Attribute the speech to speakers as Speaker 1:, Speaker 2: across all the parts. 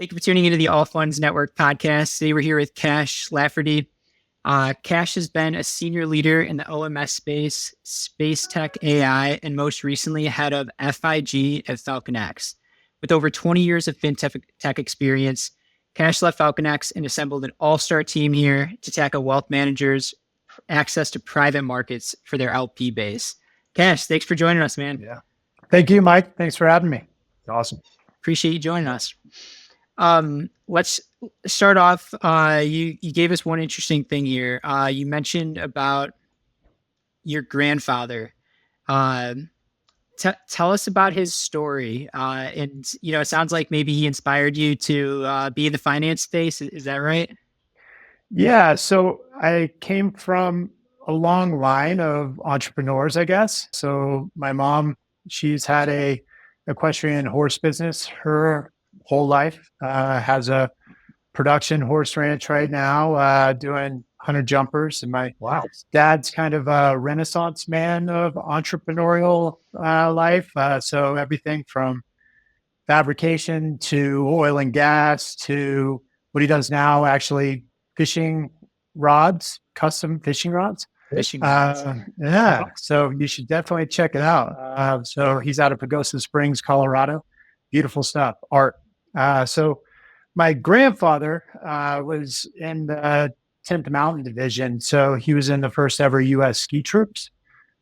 Speaker 1: Thank you for tuning into the All Funds Network podcast. Today we're here with Cash Lafferty. Cash has been a senior leader in the OMS space, space tech AI, and most recently head of FIG at FalconX. With over 20 years of fintech tech experience, Cash left FalconX and assembled an all-star team here to tackle wealth managers' access to private markets for their LP base. Cash, thanks for joining us, man.
Speaker 2: Yeah. Thank you, Mike. Thanks for having me.
Speaker 3: Awesome.
Speaker 1: Appreciate you joining us. Let's start off. You gave us one interesting thing here. You mentioned about your grandfather. Tell us about his story. And, it sounds like maybe he inspired you to be in the finance space. Is that right?
Speaker 2: Yeah. So I came from a long line of entrepreneurs, I guess. So my mom, she's had a equestrian horse business her whole life, has a production horse ranch right now, doing 100 jumpers. And my dad's kind of a renaissance man of entrepreneurial life. So everything from fabrication to oil and gas to what he does now, actually fishing rods, custom fishing rods. Yeah. So you should definitely check it out. So he's out of Pagosa Springs, Colorado. Beautiful stuff, art. So my grandfather was in the 10th Mountain Division. So he was in the first ever U.S. ski troops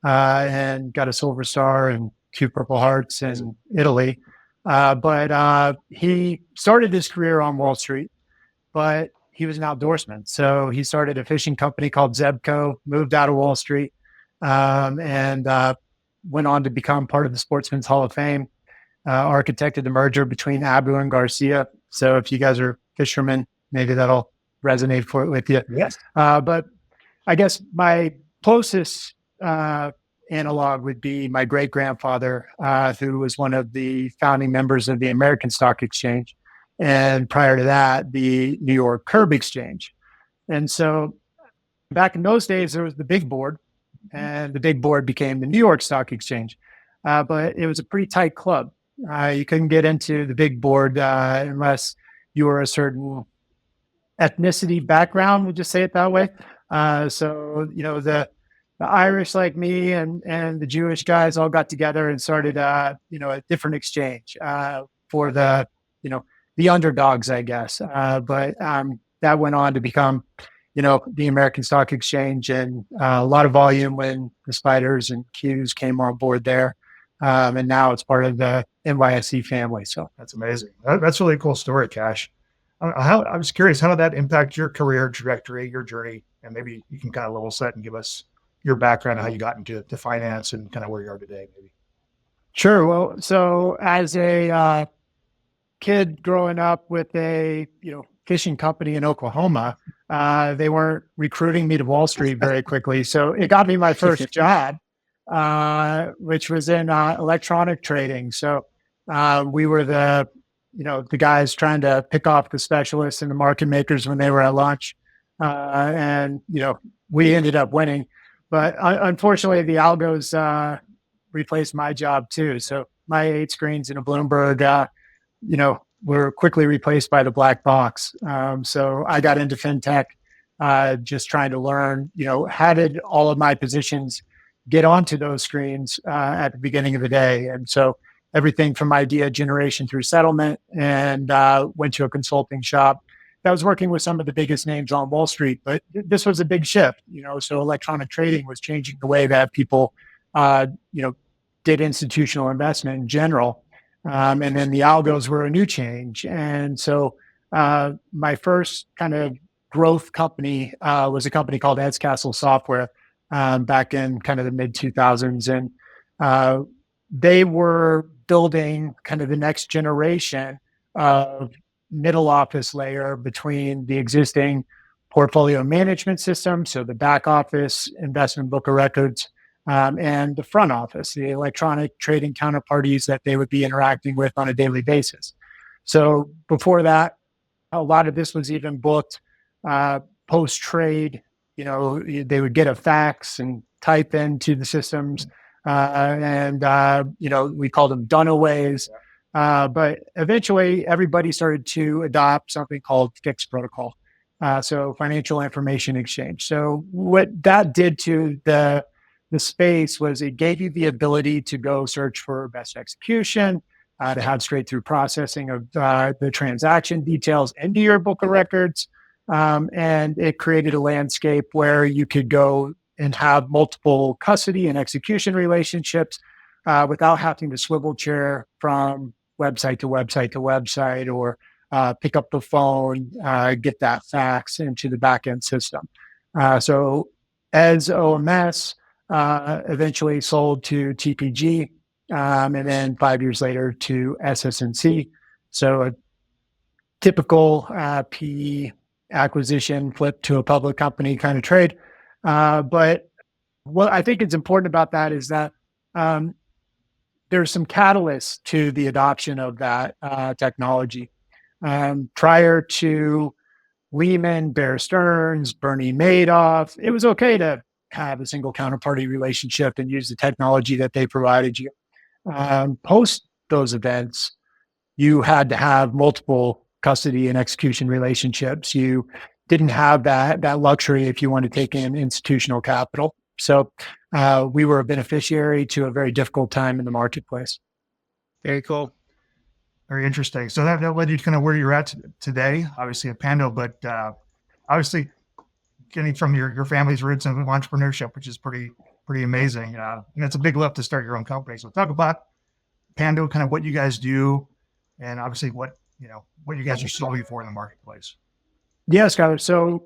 Speaker 2: and got a Silver Star and 2 Purple Hearts in Italy. But he started his career on Wall Street, but he was an outdoorsman. So he started a fishing company called Zebco, moved out of Wall Street, and went on to become part of the Sportsman's Hall of Fame, architected the merger between Abu and Garcia. So if you guys are fishermen, maybe that'll resonate with you.
Speaker 3: Yes.
Speaker 2: But I guess my closest analog would be my great-grandfather, who was one of the founding members of the American Stock Exchange. And prior to that, the New York Curb Exchange. And so back in those days, there was the big board, and the big board became the New York Stock Exchange. But it was a pretty tight club. You couldn't get into the big board unless you were a certain ethnicity background, we'll just say it that way. So, the Irish like me and the Jewish guys all got together and started, a different exchange for the underdogs, I guess. But that went on to become, the American Stock Exchange, and a lot of volume when the Spiders and Qs came on board there. And now it's part of the NYSE family. So
Speaker 3: that's amazing. That's a really cool story, Cash. I was curious, how did that impact your career trajectory, your journey? And maybe you can kind of level set and give us your background and how you got into finance and kind of where you are today, maybe.
Speaker 2: Sure. Well, so as a kid growing up with a fishing company in Oklahoma, they weren't recruiting me to Wall Street very quickly. So it got me my first job, which was in electronic trading. So we were the guys trying to pick off the specialists and the market makers when they were at lunch. And we ended up winning. But unfortunately, the algos replaced my job too. So my 8 screens in a Bloomberg, were quickly replaced by the black box. So I got into fintech, just trying to learn, how did all of my positions get onto those screens at the beginning of the day. And so everything from idea generation through settlement, and went to a consulting shop that was working with some of the biggest names on Wall Street. But this was a big shift, so electronic trading was changing the way that people, did institutional investment in general. And then the algos were a new change. And so my first kind of growth company was a company called Castle Software back in kind of the mid 2000s. And they were building kind of the next generation of middle office layer between the existing portfolio management system, so the back office, investment book of records, and the front office, the electronic trading counterparties that they would be interacting with on a daily basis. So before that, a lot of this was even booked post-trade. They would get a fax and type into the systems, and we called them dunaways. But eventually, everybody started to adopt something called FIX protocol. So financial information exchange. So what that did to the space was it gave you the ability to go search for best execution, to have straight through processing of the transaction details into your book of records. And it created a landscape where you could go and have multiple custody and execution relationships without having to swivel chair from website to website to website, or pick up the phone, get that fax into the backend system. So as OMS eventually sold to TPG, and then 5 years later to SS&C. So a typical PE acquisition flip to a public company kind of trade. But what I think is important about that is that there's some catalysts to the adoption of that technology. Prior to Lehman, Bear Stearns, Bernie Madoff, it was okay to have a single counterparty relationship and use the technology that they provided you. Post those events, you had to have multiple custody and execution relationships. You didn't have that luxury if you want to take in institutional capital. So we were a beneficiary to a very difficult time in the marketplace.
Speaker 1: Very cool.
Speaker 3: Very interesting. So that led you to kind of where you're at today, obviously at Pando, but obviously getting from your family's roots and entrepreneurship, which is pretty amazing. And it's a big lift to start your own company. So talk about Pando, kind of what you guys do, and obviously what you guys are solving for in the marketplace.
Speaker 2: Yeah, Skylar. So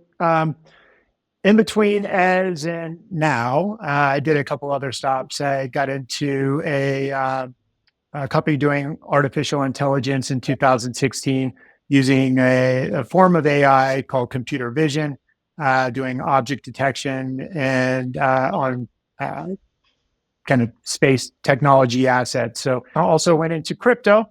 Speaker 2: in between as and now, I did a couple other stops. I got into a company doing artificial intelligence in 2016 using a form of AI called computer vision, doing object detection and on kind of space technology assets. So I also went into crypto.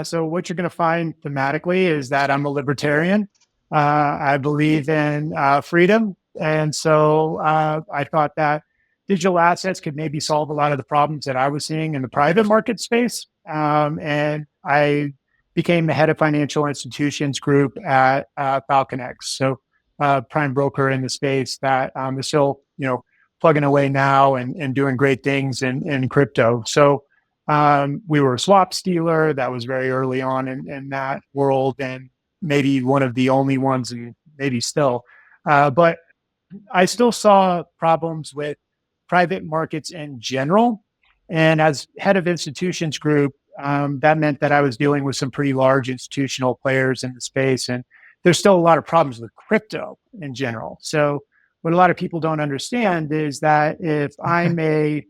Speaker 2: So what you're going to find thematically is that I'm a libertarian. I believe in freedom. And so I thought that digital assets could maybe solve a lot of the problems that I was seeing in the private market space. And I became the head of financial institutions group at FalconX. So prime broker in the space that is still, plugging away now and doing great things in crypto. So we were a swap dealer that was very early on in that world, and maybe one of the only ones, and maybe still. But I still saw problems with private markets in general. And as head of institutions group, that meant that I was dealing with some pretty large institutional players in the space. And there's still a lot of problems with crypto in general. So what a lot of people don't understand is that if I'm a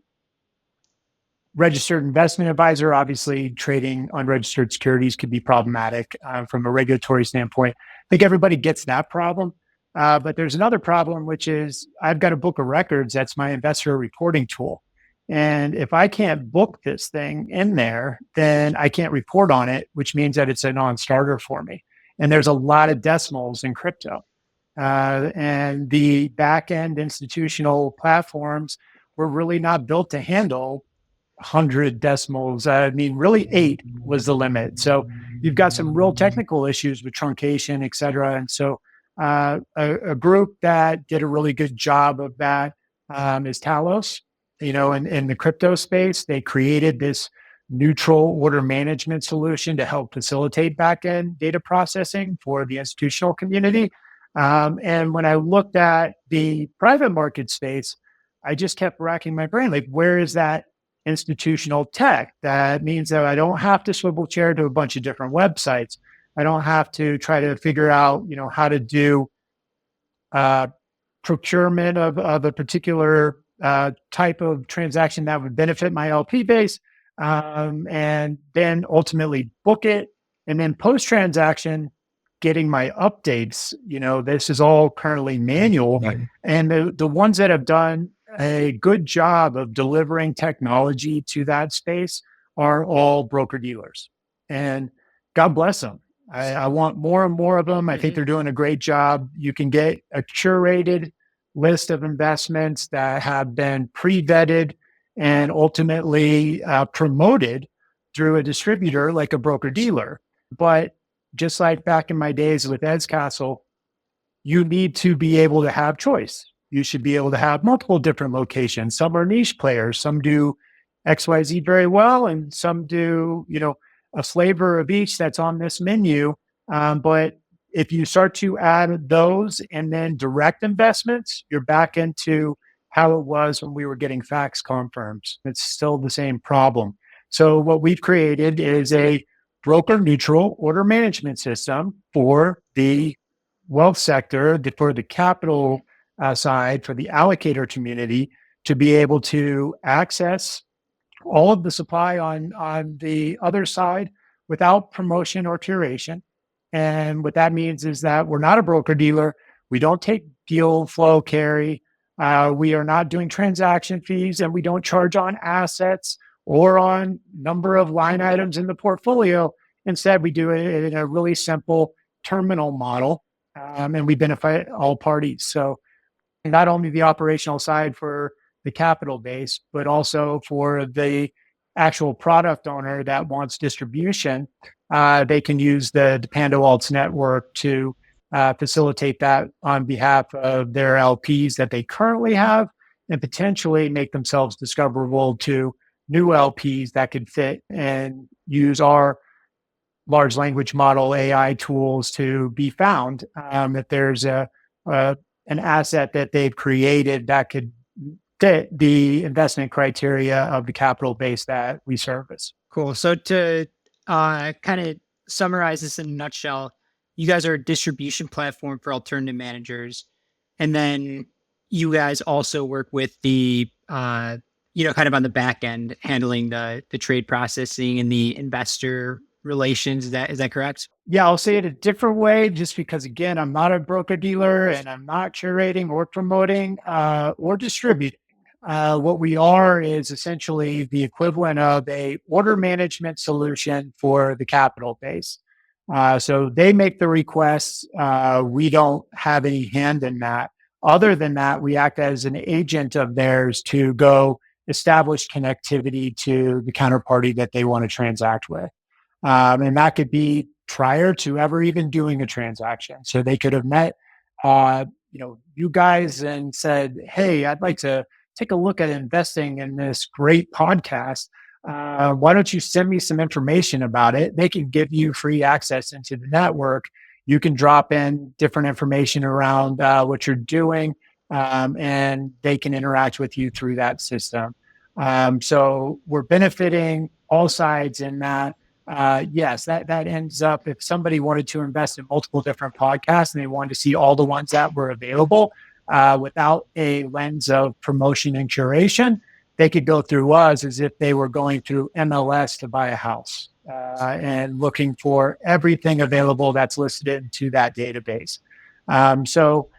Speaker 2: registered investment advisor, obviously trading unregistered securities could be problematic from a regulatory standpoint. I think everybody gets that problem. But there's another problem, which is I've got a book of records. That's my investor reporting tool. And if I can't book this thing in there, then I can't report on it, which means that it's a non-starter for me. And there's a lot of decimals in crypto. And the back-end institutional platforms were really not built to handle 100 decimals. I mean, really 8 was the limit. So you've got some real technical issues with truncation, et cetera. And so a group that did a really good job of that is Talos. In the crypto space, they created this neutral order management solution to help facilitate back-end data processing for the institutional community. And when I looked at the private market space, I just kept racking my brain, like, where is that institutional tech? That means that I don't have to swivel chair to a bunch of different websites. I don't have to try to figure out, how to do procurement of a particular type of transaction that would benefit my LP base, and then ultimately book it. And then post-transaction, getting my updates, this is all currently manual. Right. And the ones that have done a good job of delivering technology to that space are all broker dealers. And God bless them. I want more and more of them. I think they're doing a great job. You can get a curated list of investments that have been pre-vetted and ultimately promoted through a distributor like a broker dealer. But just like back in my days with Ed's Castle, you need to be able to have choice. You should be able to have multiple different locations. Some are niche players. Some do XYZ very well, and some do, a flavor of each that's on this menu. But if you start to add those and then direct investments, you're back into how it was when we were getting fax confirms. It's still the same problem. So what we've created is a broker neutral order management system for the wealth sector, for the capital side, for the allocator community to be able to access all of the supply on the other side without promotion or curation. And what that means is that we're not a broker dealer. We don't take deal flow carry. We are not doing transaction fees, and we don't charge on assets or on number of line items in the portfolio. Instead, we do it in a really simple terminal model, and we benefit all parties. So not only the operational side for the capital base, but also for the actual product owner that wants distribution, they can use the Pando Alts network to facilitate that on behalf of their LPs that they currently have, and potentially make themselves discoverable to new LPs that could fit and use our large language model AI tools to be found. If there's an asset that they've created that could fit the investment criteria of the capital base that we service.
Speaker 1: Cool. So to kind of summarize this in a nutshell, you guys are a distribution platform for alternative managers. And then you guys also work with the, kind of on the back end, handling the trade processing and the investor relations. Is that correct?
Speaker 2: Yeah, I'll say it a different way, just because, again, I'm not a broker dealer and I'm not curating or promoting or distributing. What we are is essentially the equivalent of a order management solution for the capital base. So they make the requests. We don't have any hand in that. Other than that, we act as an agent of theirs to go establish connectivity to the counterparty that they want to transact with. And that could be prior to ever even doing a transaction. So they could have met, you guys and said, "Hey, I'd like to take a look at investing in this great podcast. Why don't you send me some information about it?" They can give you free access into the network. You can drop in different information around what you're doing, and they can interact with you through that system. So we're benefiting all sides in that. Yes, that ends up, if somebody wanted to invest in multiple different podcasts and they wanted to see all the ones that were available without a lens of promotion and curation, they could go through us as if they were going through MLS to buy a house and looking for everything available that's listed into that database. So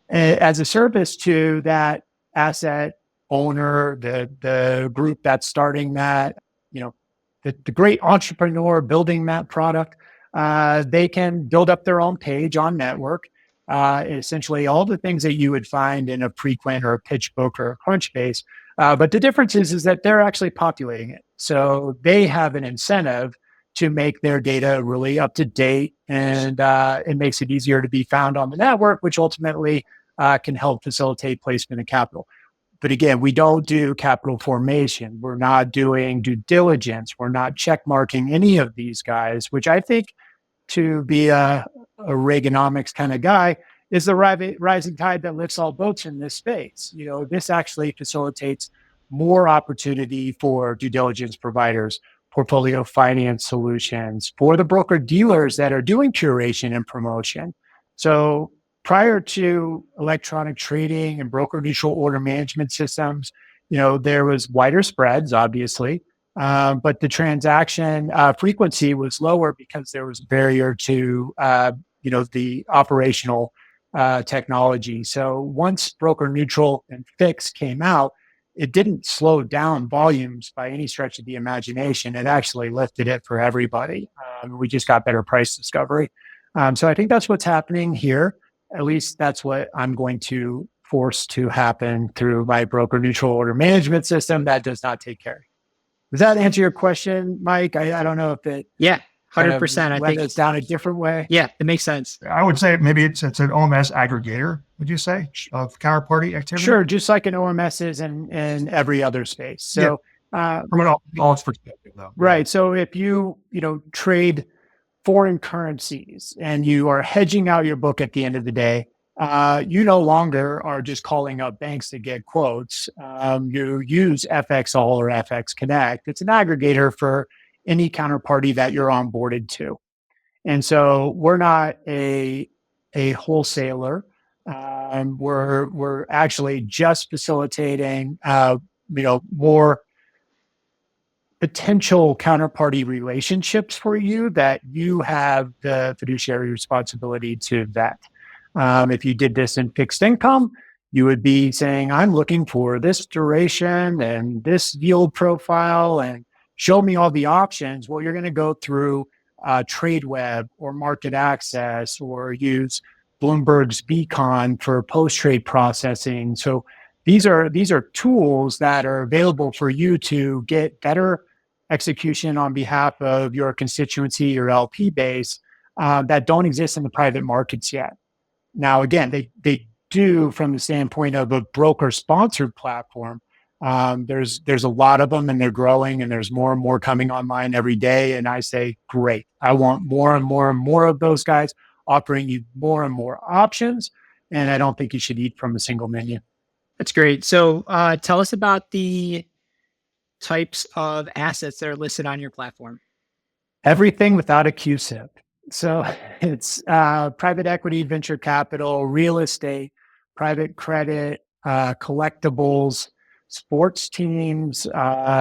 Speaker 2: as a service to that asset owner, the group that's starting that, the great entrepreneur building that product, they can build up their own page on network. Essentially all the things that you would find in a Preqin or a PitchBook or a Crunchbase. But the difference is that they're actually populating it. So they have an incentive to make their data really up to date, and it makes it easier to be found on the network, which ultimately can help facilitate placement of capital. But again, we don't do capital formation. We're not doing due diligence. We're not check marking any of these guys, which I think, to be a Reaganomics kind of guy, is the rising tide that lifts all boats in this space. This actually facilitates more opportunity for due diligence providers, portfolio finance solutions, for the broker dealers that are doing curation and promotion. So prior to electronic trading and broker neutral order management systems, there was wider spreads, obviously, but the transaction frequency was lower because there was a barrier to, the operational technology. So once broker neutral and fixed came out, it didn't slow down volumes by any stretch of the imagination. It actually lifted it for everybody. We just got better price discovery. So I think that's what's happening here. At least that's what I'm going to force to happen through my broker neutral order management system that does not take carry. Does that answer your question, Mike? I don't know if it
Speaker 1: Yeah,
Speaker 2: kind of
Speaker 1: 100%. I
Speaker 2: led
Speaker 1: think
Speaker 2: us down a different way.
Speaker 1: yeah, it makes sense.
Speaker 3: I would say maybe it's an OMS aggregator, would you say, of counterparty activity?
Speaker 2: Sure, just like an OMS is in every other space. So
Speaker 3: From an alts perspective, though.
Speaker 2: right. So if you trade foreign currencies and you are hedging out your book at the end of the day, you no longer are just calling up banks to get quotes. You use FX All or FX Connect. It's an aggregator for any counterparty that you're onboarded to. And so we're not a wholesaler. We're actually just facilitating more potential counterparty relationships for you that you have the fiduciary responsibility to vet. If you did this in fixed income, you would be saying, I'm looking for this duration and this yield profile and show me all the options. Well, you're going to go through TradeWeb or Market Access or use Bloomberg's Beacon for post-trade processing. So these are tools that are available for you to get better execution on behalf of your constituency or LP base that don't exist in the private markets yet. Now, again, they do from the standpoint of a broker-sponsored platform. There's a lot of them, and they're growing, and there's more and more coming online every day. And I say, great. I want more and more and more of those guys offering you more and more options. And I don't think you should eat from a single menu.
Speaker 1: That's great. So tell us about the types of assets that are listed on your platform.
Speaker 2: Everything without a QSIP. So it's private equity, venture capital, real estate, private credit, collectibles, sports teams,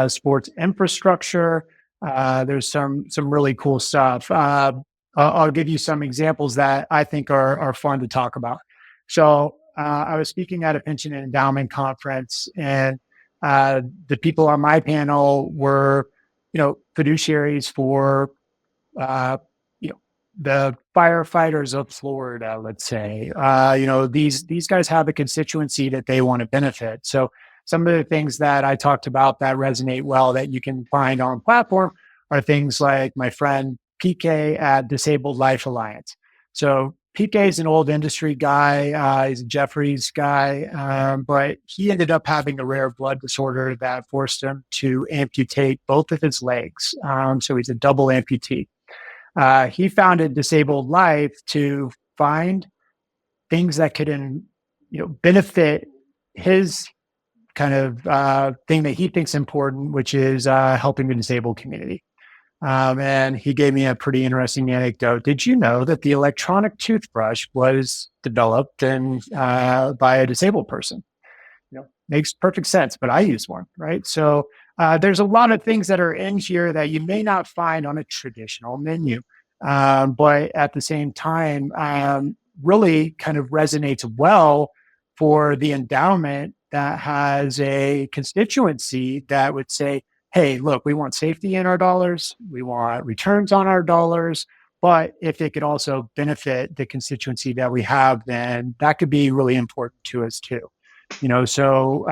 Speaker 2: sports infrastructure. There's some really cool stuff. I'll give you some examples that I think are fun to talk about. So I was speaking at a pension and endowment conference, and the people on my panel were, fiduciaries for, the firefighters of Florida, let's say. These guys have a constituency that they want to benefit. So some of the things that I talked about that resonate well that you can find on platform are things like my friend PK at Disabled Life Alliance. So PK is an old industry guy. He's a Jeffries guy, but he ended up having a rare blood disorder that forced him to amputate both of his legs. So he's a double amputee. He founded Disabled Life to find things that could, benefit his kind of thing that he thinks important, which is helping the disabled community. And he gave me a pretty interesting anecdote. Did you know that the electronic toothbrush was developed by a disabled person? Makes perfect sense, but I use one, right? So there's a lot of things that are in here that you may not find on a traditional menu, but at the same time, really kind of resonates well for the endowment that has a constituency that would say, hey, look, we want safety in our dollars. We want returns on our dollars. But if it could also benefit the constituency that we have, then that could be really important to us too. So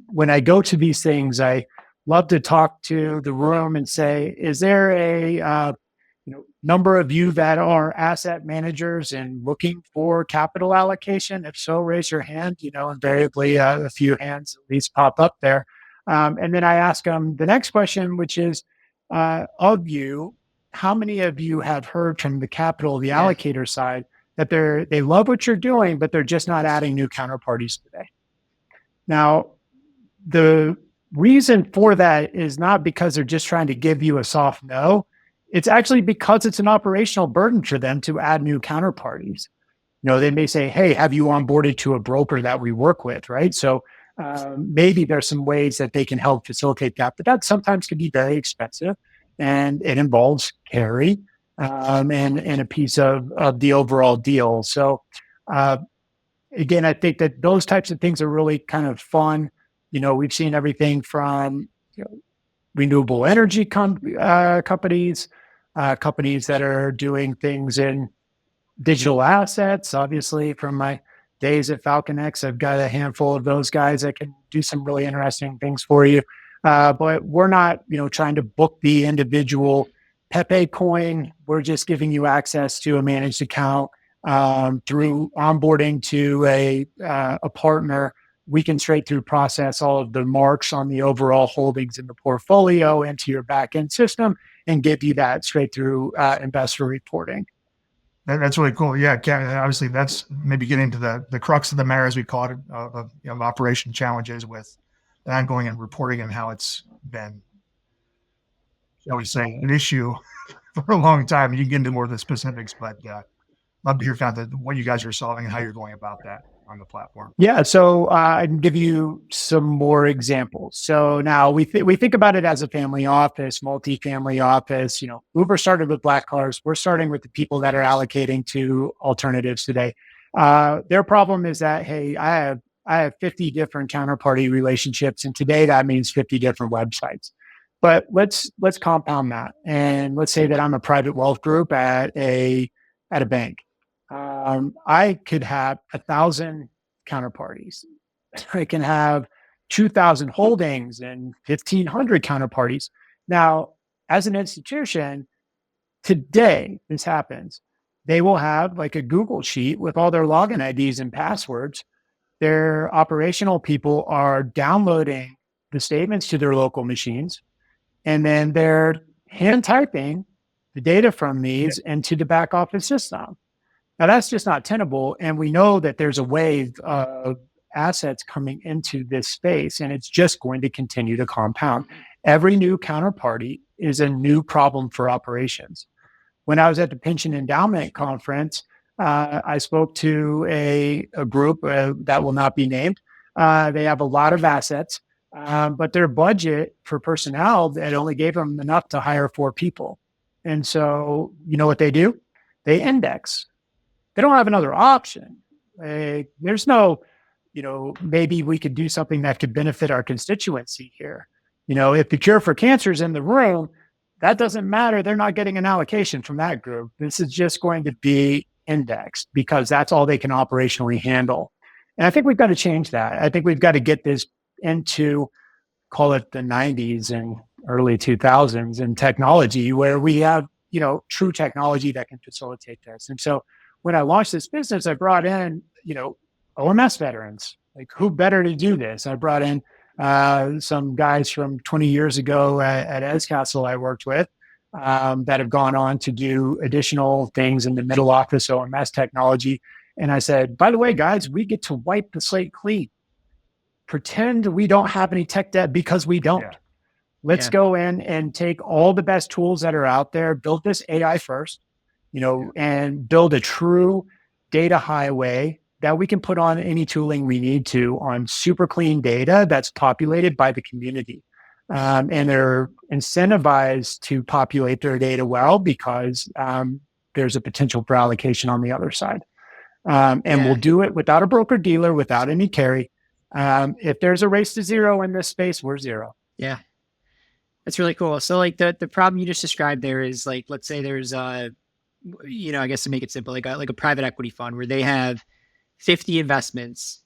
Speaker 2: when I go to these things, I love to talk to the room and say, is there a number of you that are asset managers and looking for capital allocation? If so, raise your hand. Invariably a few hands at least pop up there. And then I ask them the next question, which is, of you, how many of you have heard from the capital, the allocator side, that they love what you're doing, but they're just not adding new counterparties today? Now, the reason for that is not because they're just trying to give you a soft no. It's actually because it's an operational burden for them to add new counterparties. They may say, hey, have you onboarded to a broker that we work with, right? So maybe there's some ways that they can help facilitate that, but that sometimes can be very expensive, and it involves carry and a piece of the overall deal. So again, I think that those types of things are really kind of fun. We've seen everything from renewable energy companies, companies that are doing things in digital assets. Obviously, from my days at FalconX, I've got a handful of those guys that can do some really interesting things for you. But we're not, trying to book the individual Pepe coin. We're just giving you access to a managed account through onboarding to a partner. We can straight through process all of the marks on the overall holdings in the portfolio into your backend system and give you that straight through investor reporting.
Speaker 3: That's really cool. Yeah, obviously that's maybe getting to the crux of the matter, as we call it, of operation challenges with the ongoing and reporting and how it's been, shall we say, an issue for a long time. You can get into more of the specifics, but love to hear what you guys are solving and how you're going about that on the platform.
Speaker 2: Yeah, so I can give you some more examples. So now we think about it as a family office, multi-family office. Uber started with black cars. We're starting with the people that are allocating to alternatives today. Their problem is that, hey, I have 50 different counterparty relationships, and today that means 50 different websites. But let's compound that, and let's say that I'm a private wealth group at a bank. I could have 1,000 counterparties. I can have 2,000 holdings and 1,500 counterparties. Now, as an institution, today this happens. They will have like a Google sheet with all their login IDs and passwords. Their operational people are downloading the statements to their local machines, and then they're hand typing the data from these into the back office system. Now, that's just not tenable. And we know that there's a wave of assets coming into this space, and it's just going to continue to compound. Every new counterparty is a new problem for operations. When I was at the Pension Endowment Conference, I spoke to a group that will not be named. They have a lot of assets, but their budget for personnel, that only gave them enough to hire 4 people. And so, you know what they do? They index. They don't have another option. There's no, maybe we could do something that could benefit our constituency here. If the cure for cancer is in the room, that doesn't matter. They're not getting an allocation from that group. This is just going to be indexed because that's all they can operationally handle. And I think we've got to change that. I think we've got to get this into, call it the 90s and early 2000s in technology, where we have, true technology that can facilitate this. And so when I launched this business, I brought in, OMS veterans. Like, who better to do this? I brought in some guys from 20 years ago at Escastle I worked with that have gone on to do additional things in the middle office OMS technology. And I said, by the way, guys, we get to wipe the slate clean. Pretend we don't have any tech debt because we don't. Yeah. Let's go in and take all the best tools that are out there, build this AI first, and build a true data highway that we can put on any tooling we need to on super clean data that's populated by the community. And they're incentivized to populate their data well because there's a potential for allocation on the other side. We'll do it without a broker dealer, without any carry. If there's a race to zero in this space, we're zero.
Speaker 1: Yeah. That's really cool. So like the problem you just described there is like, let's say there's I guess to make it simple, like a private equity fund where they have 50 investments.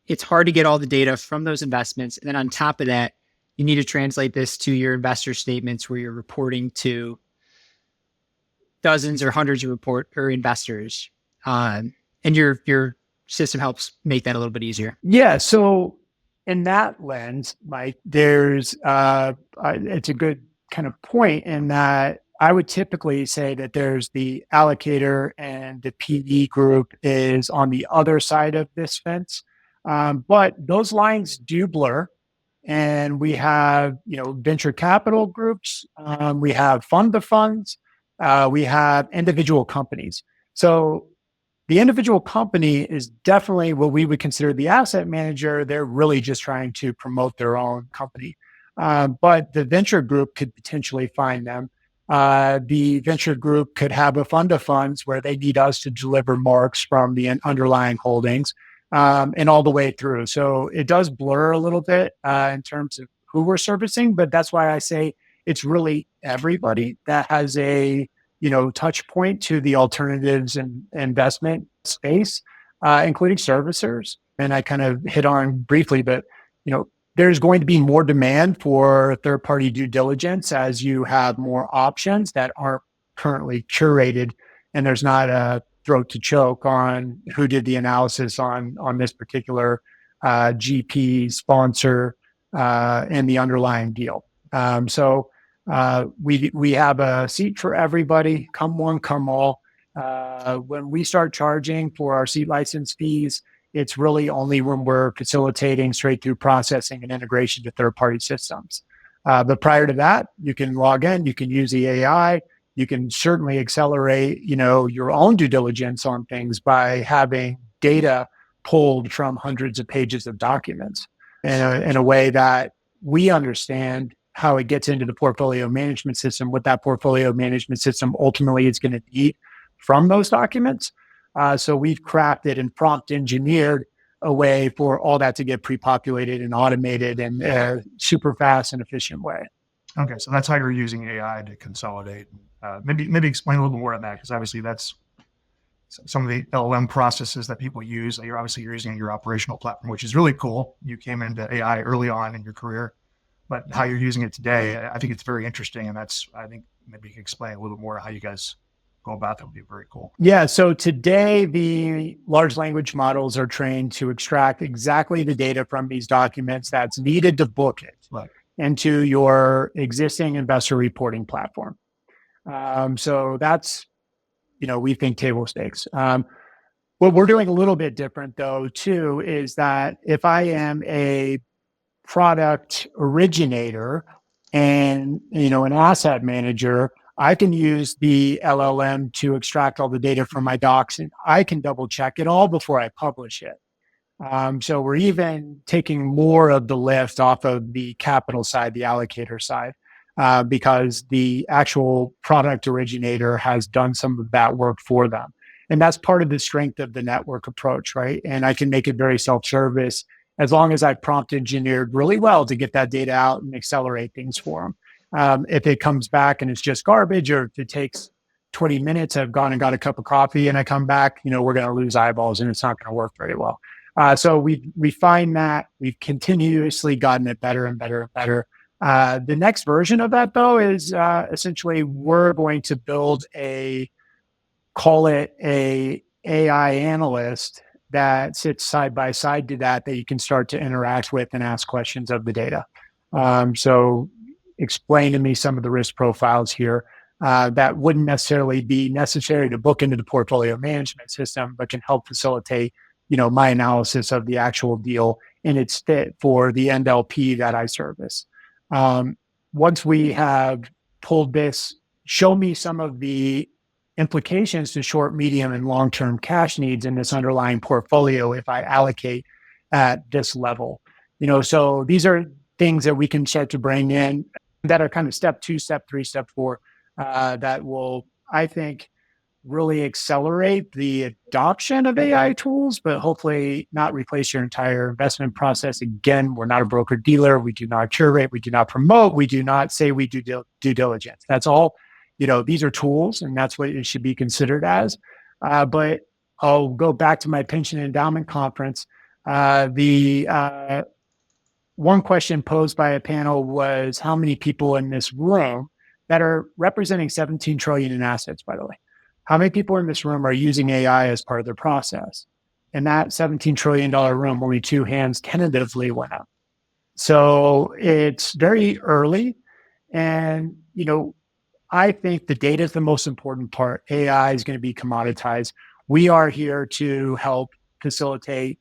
Speaker 1: It's hard to get all the data from those investments. And then on top of that, you need to translate this to your investor statements where you're reporting to dozens or hundreds of investors. And your system helps make that a little bit easier.
Speaker 2: Yeah. So in that lens, Mike, there's it's a good kind of point in that I would typically say that there's the allocator and the PE group is on the other side of this fence. But those lines do blur. And we have, venture capital groups. We have fund of funds. We have individual companies. So the individual company is definitely what we would consider the asset manager. They're really just trying to promote their own company. But the venture group could potentially find them. The venture group could have a fund of funds where they need us to deliver marks from the underlying holdings and all the way through. So it does blur a little bit in terms of who we're servicing, but that's why I say it's really everybody that has a touch point to the alternatives and investment space, including servicers. And I kind of hit on briefly, but there's going to be more demand for third-party due diligence as you have more options that aren't currently curated, and there's not a throat to choke on who did the analysis on this particular GP sponsor and the underlying deal. So we have a seat for everybody, come one, come all. When we start charging for our seat license fees, it's really only when we're facilitating straight through processing and integration to third-party systems. But prior to that, you can log in, you can use the AI, you can certainly accelerate, your own due diligence on things by having data pulled from hundreds of pages of documents in a way that we understand how it gets into the portfolio management system, what that portfolio management system ultimately is going to need from those documents. So we've crafted and prompt engineered a way for all that to get pre-populated and automated in a super fast and efficient way.
Speaker 3: Okay, so that's how you're using AI to consolidate. Maybe explain a little more on that, because obviously that's some of the LLM processes that people use. You're using in your operational platform, which is really cool. You came into AI early on in your career, but how you're using it today, I think it's very interesting. And I think maybe you can explain a little more how you guys go about that. Would be very cool.
Speaker 2: Yeah. So today the large language models are trained to extract exactly the data from these documents that's needed to book it into your existing investor reporting platform. So that's, we think table stakes. What we're doing a little bit different though, too, is that if I am a product originator and, an asset manager, I can use the LLM to extract all the data from my docs, and I can double check it all before I publish it. So we're even taking more of the lift off of the capital side, the allocator side, because the actual product originator has done some of that work for them. And that's part of the strength of the network approach, right? And I can make it very self-service as long as I prompt engineered really well to get that data out and accelerate things for them. If it comes back and it's just garbage, or if it takes 20 minutes, I've gone and got a cup of coffee and I come back, we're going to lose eyeballs and it's not going to work very well. So we find that we've continuously gotten it better and better and better. The next version of that, though, is essentially we're going to build call it a AI analyst that sits side by side to that you can start to interact with and ask questions of the data. So explain to me some of the risk profiles here that wouldn't necessarily be necessary to book into the portfolio management system, but can help facilitate, my analysis of the actual deal and its fit for the end LP that I service. Once we have pulled this, show me some of the implications to short, medium, and long-term cash needs in this underlying portfolio if I allocate at this level. So these are things that we can start to bring in that are kind of step 2, step 3, step 4, that will, I think, really accelerate the adoption of AI tools, but hopefully not replace your entire investment process. Again, we're not a broker dealer. We do not curate. We do not promote. We do not say we do due diligence. That's all. These are tools, and that's what it should be considered as. But I'll go back to my pension endowment conference. The one question posed by a panel was, how many people in this room that are representing 17 trillion in assets, by the way, how many people in this room are using AI as part of their process? And that $17 trillion room, only 2 hands tentatively went up. So it's very early. And, I think the data is the most important part. AI is going to be commoditized. We are here to help facilitate,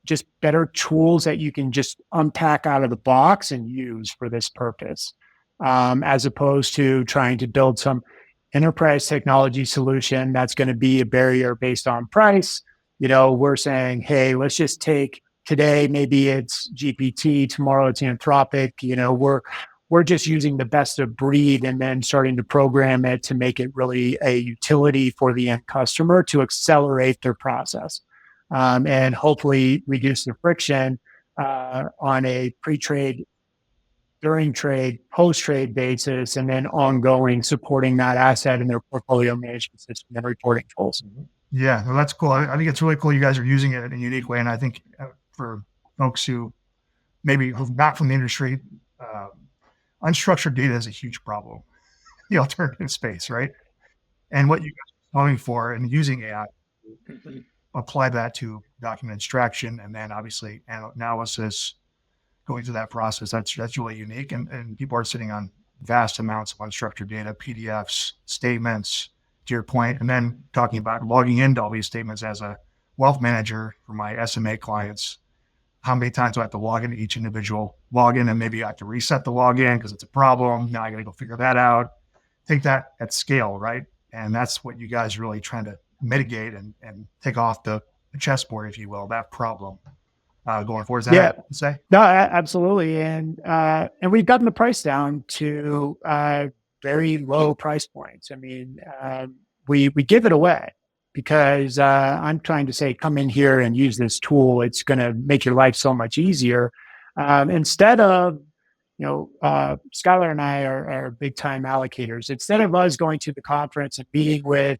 Speaker 2: just better tools that you can just unpack out of the box and use for this purpose, as opposed to trying to build some enterprise technology solution that's going to be a barrier based on price. We're saying, hey, let's just take today, maybe it's GPT, tomorrow it's Anthropic. We're just using the best of breed and then starting to program it to make it really a utility for the end customer to accelerate their process, and hopefully reduce the friction on a pre-trade, during trade, post-trade basis, and then ongoing supporting that asset in their portfolio management system and reporting tools.
Speaker 3: Yeah, well, that's cool. I think it's really cool you guys are using it in a unique way. And I think for folks who maybe who've not from the industry, uh, unstructured data is a huge problem in the alternative space, right? And what you guys are solving for and using AI, apply that to document extraction and then obviously analysis, going through that process. That's really unique. And people are sitting on vast amounts of unstructured data, PDFs, statements, to your point, and then talking about logging into all these statements as a wealth manager for my SMA clients. How many times do I have to log into each individual login, and maybe I have to reset the login because it's a problem. Now I got to go figure that out. Take that at scale, right? And that's what you guys are really trying to mitigate and take off the chessboard, if you will, that problem going forward. Is that
Speaker 2: Yeah.
Speaker 3: to say?
Speaker 2: No, absolutely. And we've gotten the price down to very low price points. I mean, we give it away because I'm trying to say, come in here and use this tool. It's going to make your life so much easier. Instead of, Skylar and I are big time allocators. Instead of us going to the conference and meeting with,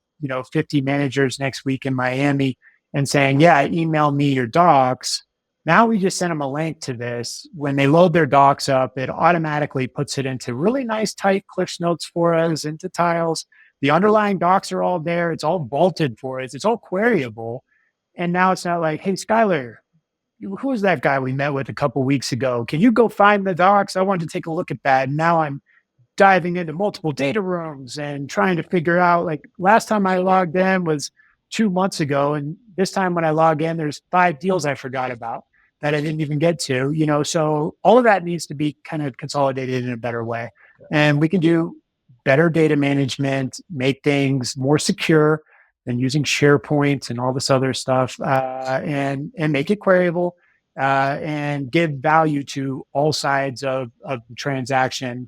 Speaker 2: 50 managers next week in Miami and saying, yeah, email me your docs. Now we just send them a link to this. When they load their docs up, it automatically puts it into really nice, tight Cliffs Notes for us, into tiles. The underlying docs are all there. It's all vaulted for us. It's all queryable. And now it's not like, hey, Skylar, who was that guy we met with a couple weeks ago? Can you go find the docs? I wanted to take a look at that. And now I'm diving into multiple data rooms and trying to figure out, like, last time I logged in was 2 months ago. And this time when I log in, there's 5 deals I forgot about that I didn't even get to, so all of that needs to be kind of consolidated in a better way. And we can do better data management, make things more secure than using SharePoint and all this other stuff, and make it queryable, and give value to all sides of the transaction,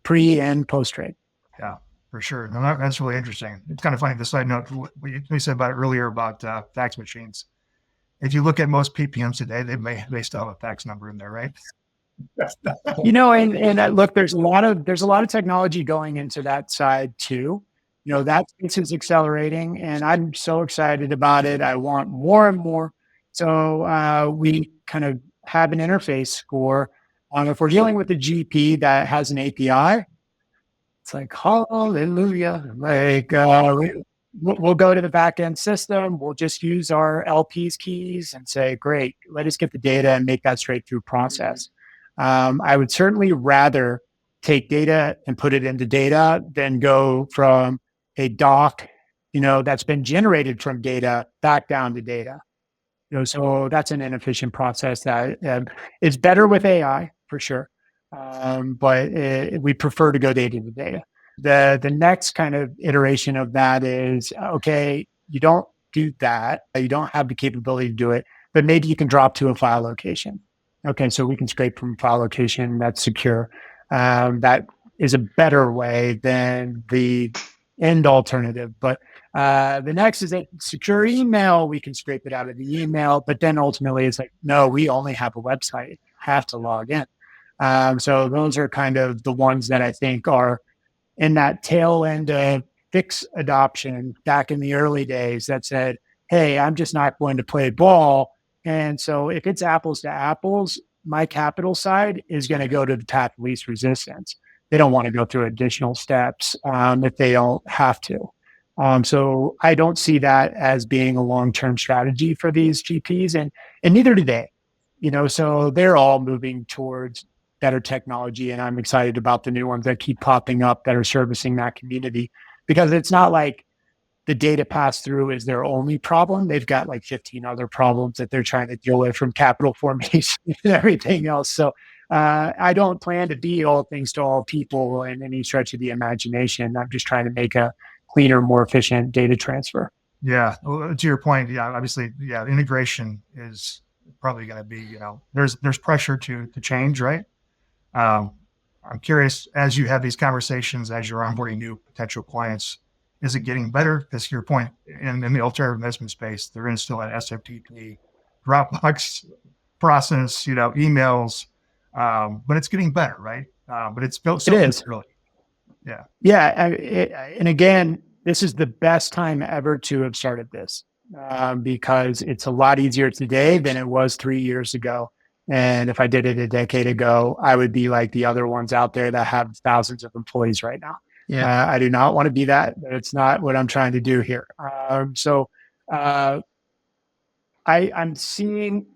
Speaker 2: pre and post trade.
Speaker 3: Yeah, for sure. No, that's really interesting. It's kind of funny, the side note, what you said about it earlier about fax machines. If you look at most PPMs today, they still have a fax number in there, right?
Speaker 2: And look, there's a lot of technology going into that side too. That space is accelerating, and I'm so excited about it. I want more and more. So we kind of have an interface score. If we're dealing with a GP that has an API, it's like, hallelujah. Like, we'll go to the backend system. We'll just use our LP's keys and say, great, let us get the data and make that straight through process. I would certainly rather take data and put it into data than go from a doc, that's been generated from data back down to data. So that's an inefficient process that is better with AI for sure. But we prefer to go data to data. The next kind of iteration of that is, okay, you don't do that. You don't have the capability to do it, but maybe you can drop to a file location. Okay, so we can scrape from file location that's secure. That is a better way than the end alternative. But the next is a secure email. We can scrape it out of the email, but then ultimately it's like, no, we only have a website. You have to log in. So those are kind of the ones that I think are in that tail end of fix adoption back in the early days that said, hey, I'm just not going to play ball. And so if it's apples to apples, my capital side is going to go to the path of least resistance. They don't want to go through additional steps if they don't have to. So I don't see that as being a long-term strategy for these GPs, and neither do they. So they're all moving towards better technology, and I'm excited about the new ones that keep popping up that are servicing that community, because it's not like the data pass through is their only problem. They've got like 15 other problems that they're trying to deal with, from capital formation and everything else. So I don't plan to be all things to all people in any stretch of the imagination. I'm just trying to make a cleaner, more efficient data transfer.
Speaker 3: Yeah. Well, to your point, yeah, obviously, yeah, integration is probably going to be, there's pressure to change, right? I'm curious, as you have these conversations, as you're onboarding new potential clients, is it getting better? Because to your point, in the alternative investment space, they're in still at SFTP, Dropbox process, emails, but it's getting better, right? But it's built.
Speaker 2: It is.
Speaker 3: Really. Yeah.
Speaker 2: Yeah. And again, this is the best time ever to have started this, because it's a lot easier today than it was 3 years ago. And if I did it a decade ago, I would be like the other ones out there that have thousands of employees right now.
Speaker 1: Yeah.
Speaker 2: I do not want to be that. It's not what I'm trying to do here. I'm seeing,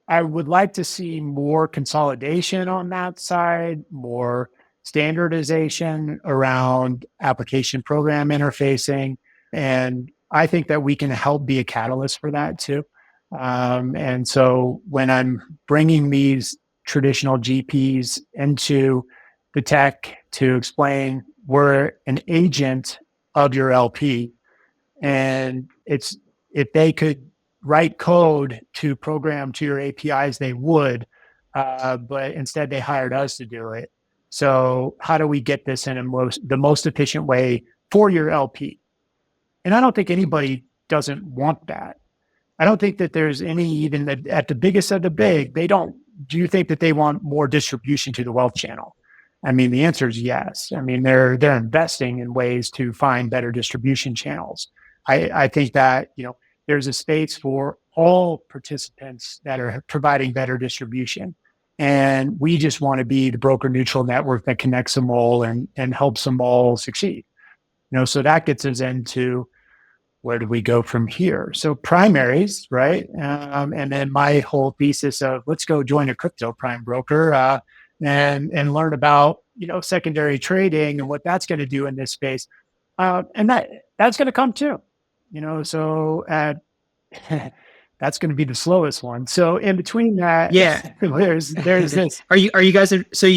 Speaker 2: I would like to see more consolidation on that side, more standardization around application program interfacing. And I think that we can help be a catalyst for that too. And so when I'm bringing these traditional GPs into the tech to explain we're an agent of your LP, and it's, if they could write code to program to your APIs, they would, but instead they hired us to do it. So how do we get this in the most efficient way for your LP? And I don't think anybody doesn't want that. I don't think that there's any, even at the biggest of the big, they don't. Do you think that they want more distribution to the wealth channel? I mean, the answer is yes. I mean, they're investing in ways to find better distribution channels. I think that, there's a space for all participants that are providing better distribution. And we just want to be the broker neutral network that connects them all and helps them all succeed. So that gets us into where do we go from here? So primaries, right? And then my whole thesis of let's go join a crypto prime broker and learn about, secondary trading and what that's going to do in this space. And that's going to come too. So that's going to be the slowest one. So in between that, there's this.
Speaker 1: Are you guys? So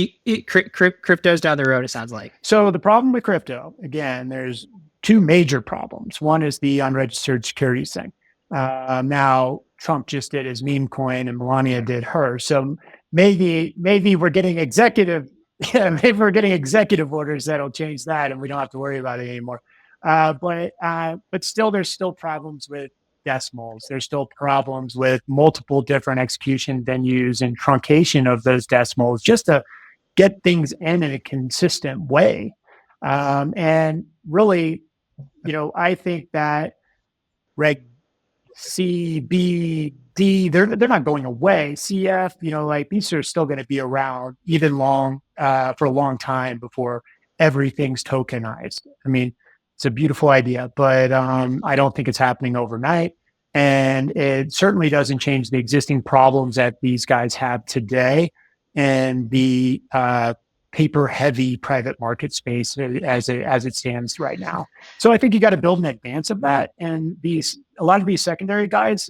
Speaker 1: crypto's down the road. It sounds like.
Speaker 2: So the problem with crypto, again, there's two major problems. One is the unregistered securities thing. Now Trump just did his meme coin, and Melania did hers. So maybe we're getting executive. Maybe we're getting executive orders that'll change that, and we don't have to worry about it anymore. But still, there's still problems with decimals. There's still problems with multiple different execution venues and truncation of those decimals just to get things in a consistent way. And really, I think that Reg C, B, D, they're not going away. CF, these are still going to be around even for a long time before everything's tokenized. I mean, it's a beautiful idea, but I don't think it's happening overnight. And it certainly doesn't change the existing problems that these guys have today and the paper-heavy private market space as it stands right now. So I think you got to build in advance of that. And a lot of these secondary guys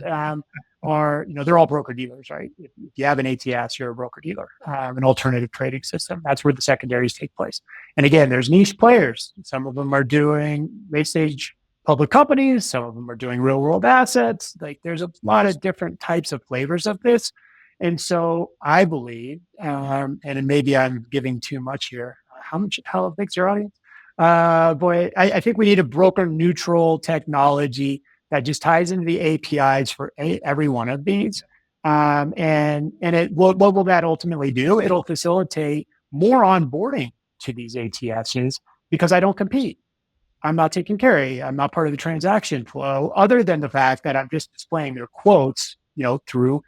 Speaker 2: are, they're all broker dealers, right? If you have an ATS, you're a broker dealer, an alternative trading system. That's where the secondaries take place. And again, there's niche players. Some of them are doing late stage public companies. Some of them are doing real world assets. Like there's a lot of different types of flavors of this. And so I believe, and maybe I'm giving too much here. How big's your audience? Boy, I think we need a broker neutral technology that just ties into the APIs for every one of these. And what will that ultimately do? It'll facilitate more onboarding to these ATSs because I don't compete. I'm not taking carry. I'm not part of the transaction flow, other than the fact that I'm just displaying their quotes, through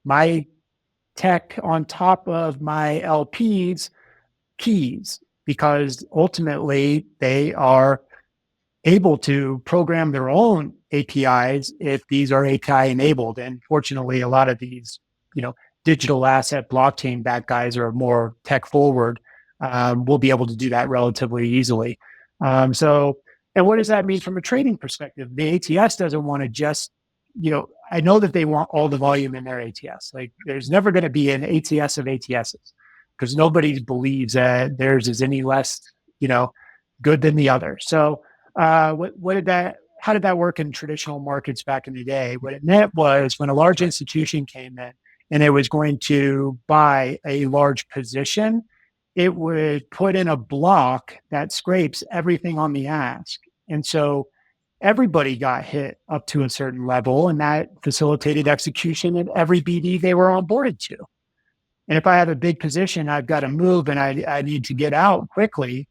Speaker 2: my tech on top of my LP's keys, because ultimately they are able to program their own APIs if these are API enabled. And fortunately, a lot of these, digital asset blockchain bad guys are more tech forward. We'll be able to do that relatively easily. And what does that mean from a trading perspective? The ATS doesn't want to just, I know that they want all the volume in their ATS. Like there's never going to be an ATS of ATSs because nobody believes that theirs is any less, good than the other. So how did that work in traditional markets back in the day? What it meant was when a large institution came in and it was going to buy a large position, it would put in a block that scrapes everything on the ask. And so everybody got hit up to a certain level, and that facilitated execution in every BD they were onboarded to. And if I have a big position, I've got to move and I need to get out quickly,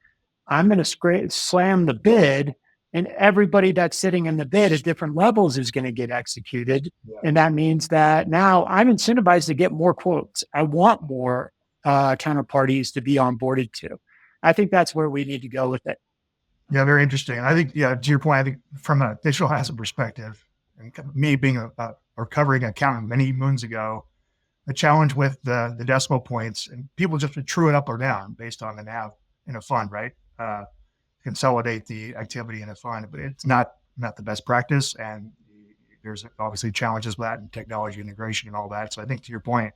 Speaker 2: I'm going to slam the bid And everybody that's sitting in the bid at different levels is going to get executed.
Speaker 3: Yeah.
Speaker 2: And that means that now I'm incentivized to get more quotes. I want more counterparties to be onboarded to. I think that's where we need to go with it.
Speaker 3: Yeah, very interesting. And I think, yeah, to your point, I think from a digital asset perspective, and me being a recovering accountant many moons ago, the challenge with the decimal points, and people just would true it up or down based on the NAV in a fund, right? Consolidate the activity in a fund, but it's not the best practice. And there's obviously challenges with that and technology integration and all that. So I think to your point,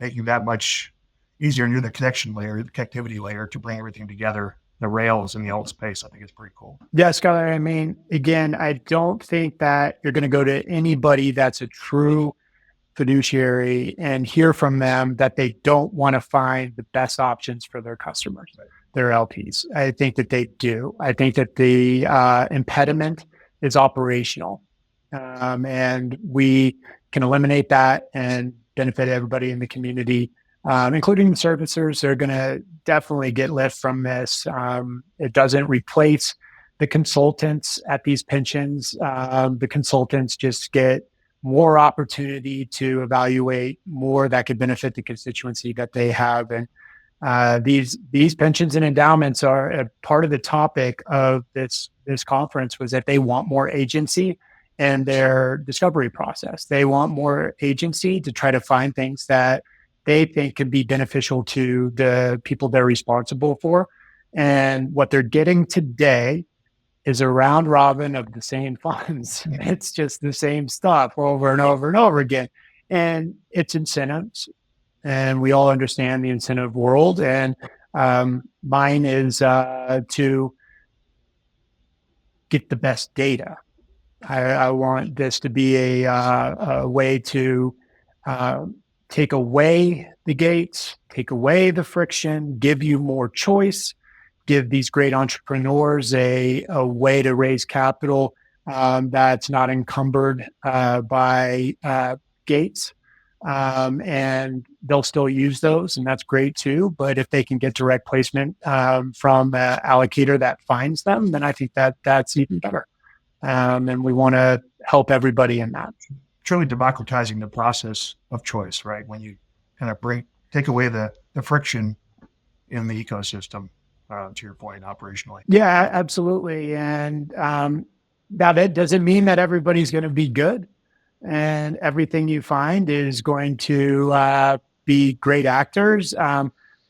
Speaker 3: making that much easier near the connection layer, the connectivity layer to bring everything together, the rails in the alt space, I think is pretty cool.
Speaker 2: Yeah, Skylar, I mean, again, I don't think that you're going to go to anybody that's a true fiduciary and hear from them that they don't want to find the best options for their customers, their LPs. I think that they do. I think that the impediment is operational. And we can eliminate that and benefit everybody in the community, including the servicers. They're going to definitely get lift from this. It doesn't replace the consultants at these pensions. The consultants just get more opportunity to evaluate more that could benefit the constituency that they have. And these pensions and endowments are a part of the topic of this conference, was that they want more agency in their discovery process. They want more agency to try to find things that they think can be beneficial to the people they're responsible for. And what they're getting today is a round robin of the same funds. It's just the same stuff over and over and over again. And it's incentives. And we all understand the incentive world. And mine is to get the best data. I want this to be a way to take away the gates, take away the friction, give you more choice, give these great entrepreneurs a way to raise capital that's not encumbered by gates. And they'll still use those, and that's great too. But if they can get direct placement from an allocator that finds them, then I think that that's even better. And we want to help everybody in that.
Speaker 3: Truly democratizing the process of choice, right? When you kind of take away the friction in the ecosystem, to your point, operationally.
Speaker 2: Yeah, absolutely. And that doesn't mean that everybody's going to be good and everything you find is going to be great actors.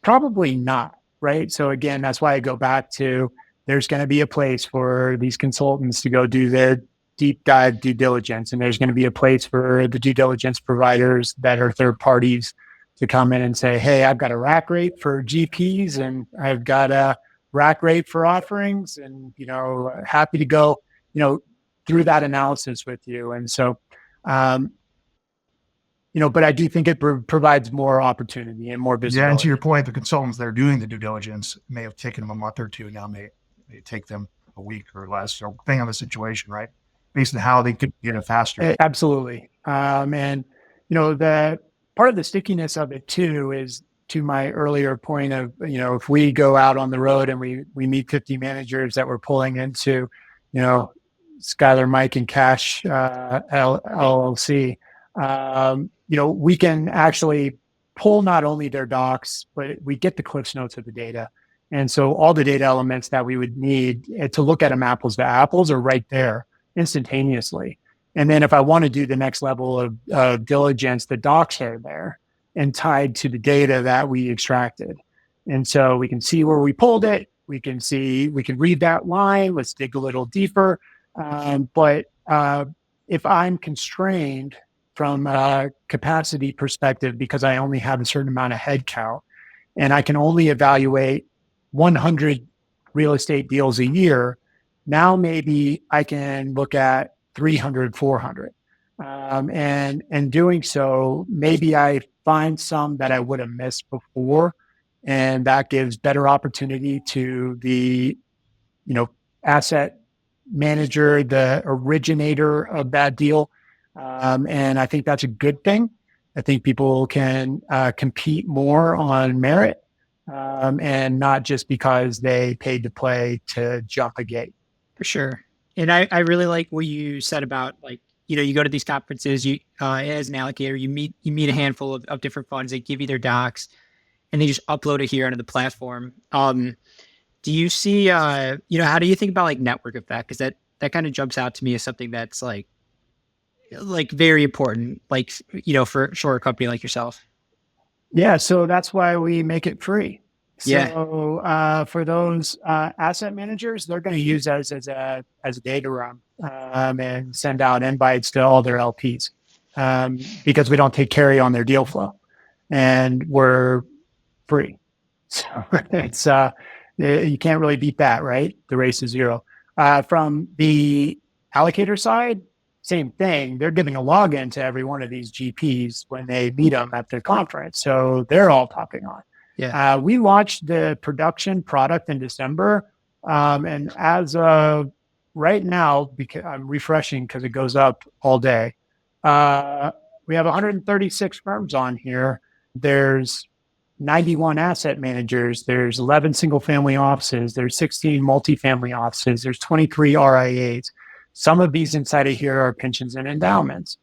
Speaker 2: Probably not, right? So again, that's why I go back to, there's going to be a place for these consultants to go do their deep dive due diligence. And there's going to be a place for the due diligence providers that are third parties to come in and say, hey, I've got a rack rate for GPs and I've got a rack rate for offerings, and, happy to go, through that analysis with you. And so, but I do think it provides more opportunity and more visibility.
Speaker 3: Yeah, and to your point, the consultants that are doing the due diligence may have taken them a month or two. Now may take them a week or less, or depending on the situation, right? Based on how they could get it faster.
Speaker 2: Absolutely. And, the part of the stickiness of it too is, to my earlier point of, if we go out on the road and we meet 50 managers that we're pulling into, Skylar, Mike, and Cash LLC, we can actually pull not only their docs, but we get the Cliffs Notes of the data. And so all the data elements that we would need to look at them apples to apples are right there instantaneously. And then if I want to do the next level of diligence, the docs are there and tied to the data that we extracted. And so we can see where we pulled it. We can read that line. Let's dig a little deeper. But if I'm constrained from a capacity perspective because I only have a certain amount of head count and I can only evaluate 100 real estate deals a year, now maybe I can look at 300, 400. And doing so, maybe I find some that I would have missed before, and that gives better opportunity to the, asset manager, the originator of that deal. And I think that's a good thing. I think people can compete more on merit and not just because they paid to play to jump a gate.
Speaker 1: For sure. And I really like what you said about like, you go to these conferences, you as an allocator, you meet a handful of different funds, they give you their docs and they just upload it here onto the platform. Do you see how do you think about like network effect? Because that kind of jumps out to me as something that's like very important, like for a short company like yourself.
Speaker 2: Yeah, so that's why we make it free.
Speaker 1: Yeah.
Speaker 2: So for those asset managers, they're going to use us as a data room and send out invites to all their LPs because we don't take carry on their deal flow, and we're free. So it's you can't really beat that, right? The race is zero. From the allocator side, same thing. They're giving a login to every one of these GPs when they meet them at the conference. So they're all talking on.
Speaker 1: Yeah.
Speaker 2: We launched the production product in December. And as of right now, because I'm refreshing because it goes up all day, we have 136 firms on here. There's 91 asset managers. There's 11 single family offices. There's 16 multifamily offices. There's 23 RIAs. Some of these inside of here are pensions and endowments.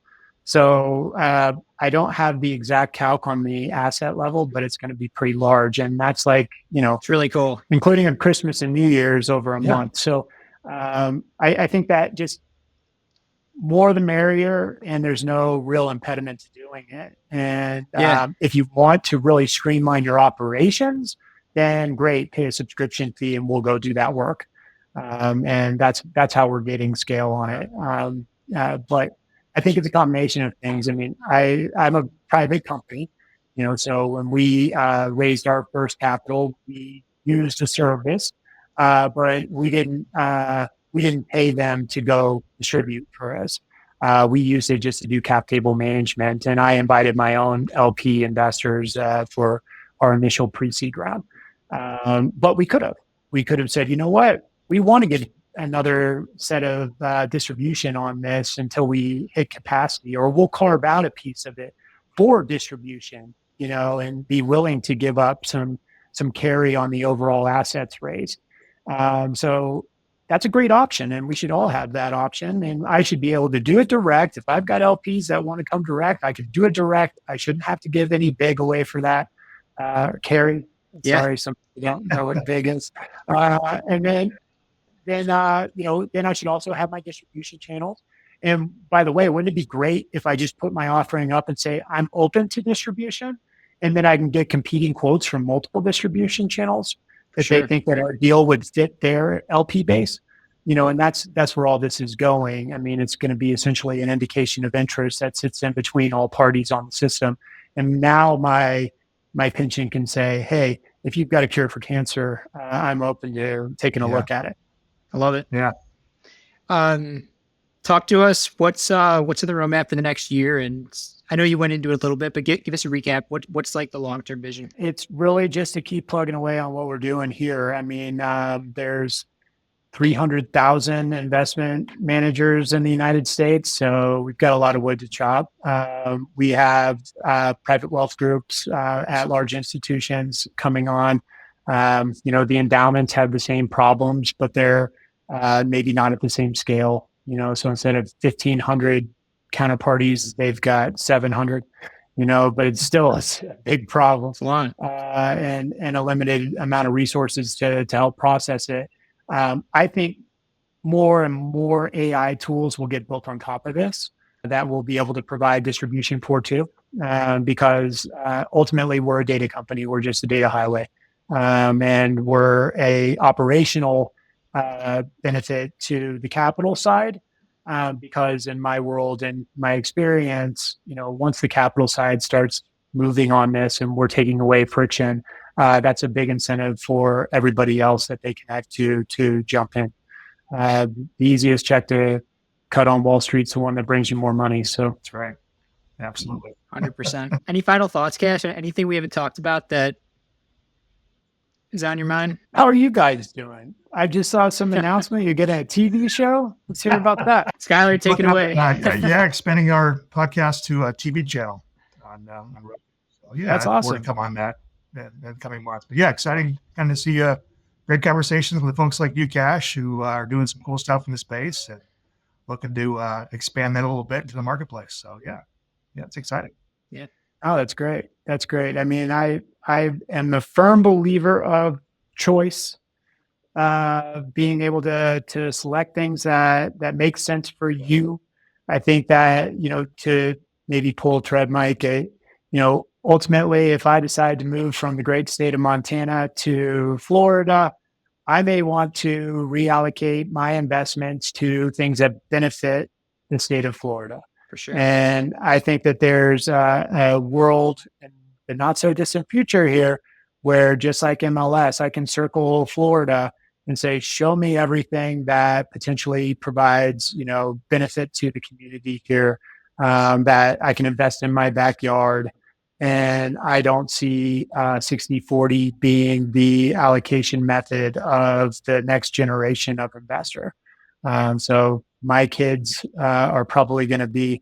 Speaker 2: So I don't have the exact calc on the asset level, but it's going to be pretty large. And that's like,
Speaker 1: It's really cool.
Speaker 2: including on Christmas and New Year's over a month. So I think that just more the merrier, and there's no real impediment to doing it. And if you want to really streamline your operations, then great, pay a subscription fee and we'll go do that work. And that's how we're getting scale on it. But I think it's a combination of things. I mean, I'm a private company, so when we raised our first capital, we used a service, but we didn't pay them to go distribute for us. We used it just to do cap table management, and I invited my own LP investors for our initial pre-seed round. But we could have said, you know what, we want to get another set of distribution on this until we hit capacity, or we'll carve out a piece of it for distribution, and be willing to give up some carry on the overall assets raised. So that's a great option, and we should all have that option. And I should be able to do it direct. If I've got LPs that want to come direct, I could do it direct. I shouldn't have to give any big away for that. Carry.
Speaker 1: Yeah.
Speaker 2: Sorry, some people don't know what big is. And then I should also have my distribution channels. And by the way, wouldn't it be great if I just put my offering up and say I'm open to distribution, and then I can get competing quotes from multiple distribution channels if they think that our deal would fit their LP base, and that's where all this is going. I mean, it's going to be essentially an indication of interest that sits in between all parties on the system. And now my pension can say, hey, if you've got a cure for cancer, I'm open to taking a look at it.
Speaker 1: I love it.
Speaker 3: Yeah.
Speaker 1: Talk to us. What's in the roadmap for the next year? And I know you went into it a little bit, but give us a recap. What's like the long-term vision?
Speaker 2: It's really just to keep plugging away on what we're doing here. I mean, there's 300,000 investment managers in the United States, so we've got a lot of wood to chop. We have private wealth groups at large institutions coming on. The endowments have the same problems, but they're maybe not at the same scale. So instead of 1,500 counterparties, they've got 700. But it's still a big problem.
Speaker 1: It's a lot.
Speaker 2: And a limited amount of resources to help process it. I think more and more AI tools will get built on top of this that will be able to provide distribution for too, because ultimately we're a data company. We're just a data highway, and we're a operational benefit to the capital side. Because in my world and my experience, once the capital side starts moving on this and we're taking away friction, that's a big incentive for everybody else that they connect to jump in. The easiest check to cut on Wall Street is the one that brings you more money. So
Speaker 3: that's right. Absolutely.
Speaker 1: 100%. Any final thoughts, Cash? Anything we haven't talked about that is on your mind?
Speaker 2: How are you guys doing? I just saw some announcement. You're getting a TV show. Let's hear about that.
Speaker 1: Skylar, take it away.
Speaker 3: Expanding our podcast to a TV channel on Roku. So,
Speaker 2: that's awesome.
Speaker 3: More to come on that in the coming months. But yeah, exciting kind of see great conversations with folks like you, Cash, who are doing some cool stuff in the space and looking to expand that a little bit into the marketplace. So yeah, it's exciting.
Speaker 1: Yeah.
Speaker 2: Oh, that's great. That's great. I mean, I am a firm believer of choice, being able to select things that make sense for you. I think that, to maybe pull Tread Mike, ultimately, if I decide to move from the great state of Montana to Florida, I may want to reallocate my investments to things that benefit the state of Florida.
Speaker 1: For sure.
Speaker 2: And I think that there's a world in the not so distant future here where, just like MLS, I can circle Florida and say, show me everything that potentially provides, benefit to the community here, that I can invest in my backyard. And I don't see 60/40 being the allocation method of the next generation of investor. So my kids are probably going to be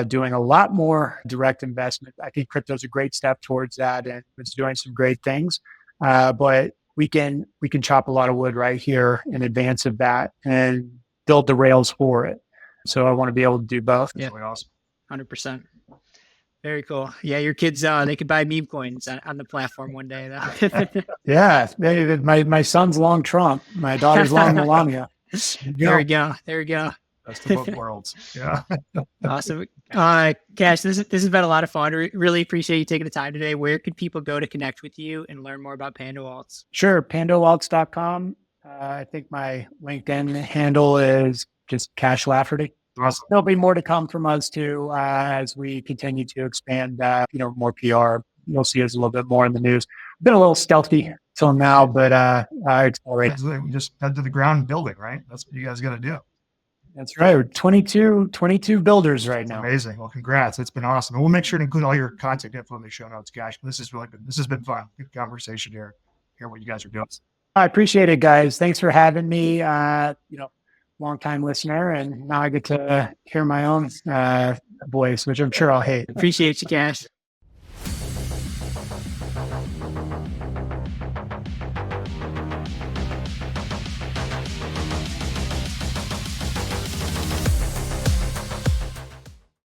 Speaker 2: doing a lot more direct investment. I think crypto is a great step towards that, and it's doing some great things. But we can chop a lot of wood right here in advance of that and build the rails for it. So I want to be able to do both.
Speaker 1: Yeah,
Speaker 3: really awesome.
Speaker 1: 100%. Very cool. Yeah, your kids, they could buy meme coins on the platform one day, though.
Speaker 2: Yeah, my son's long Trump, my daughter's long Melania.
Speaker 1: There we go.
Speaker 3: Best of both worlds. Yeah.
Speaker 1: Awesome. Cash, this has been a lot of fun. Really appreciate you taking the time today. Where could people go to connect with you and learn more about Pando Alts?
Speaker 2: Sure. PandoAlts.com. I think my LinkedIn handle is just Cash Lafferty.
Speaker 3: Awesome.
Speaker 2: There'll be more to come from us too, as we continue to expand, more PR. You'll see us a little bit more in the news. Been a little stealthy till now, but it's all right.
Speaker 3: We just head to the ground building, right? That's what you guys got to do.
Speaker 2: That's right. We're 22 builders right now.
Speaker 3: Amazing. Well, congrats. It's been awesome. And we'll make sure to include all your contact info in the show notes, Cash. This has been fun. Good conversation here. Hear what you guys are doing.
Speaker 2: I appreciate it, guys. Thanks for having me. Long time listener, and now I get to hear my own voice, which I'm sure I'll hate.
Speaker 1: Appreciate you, Cash.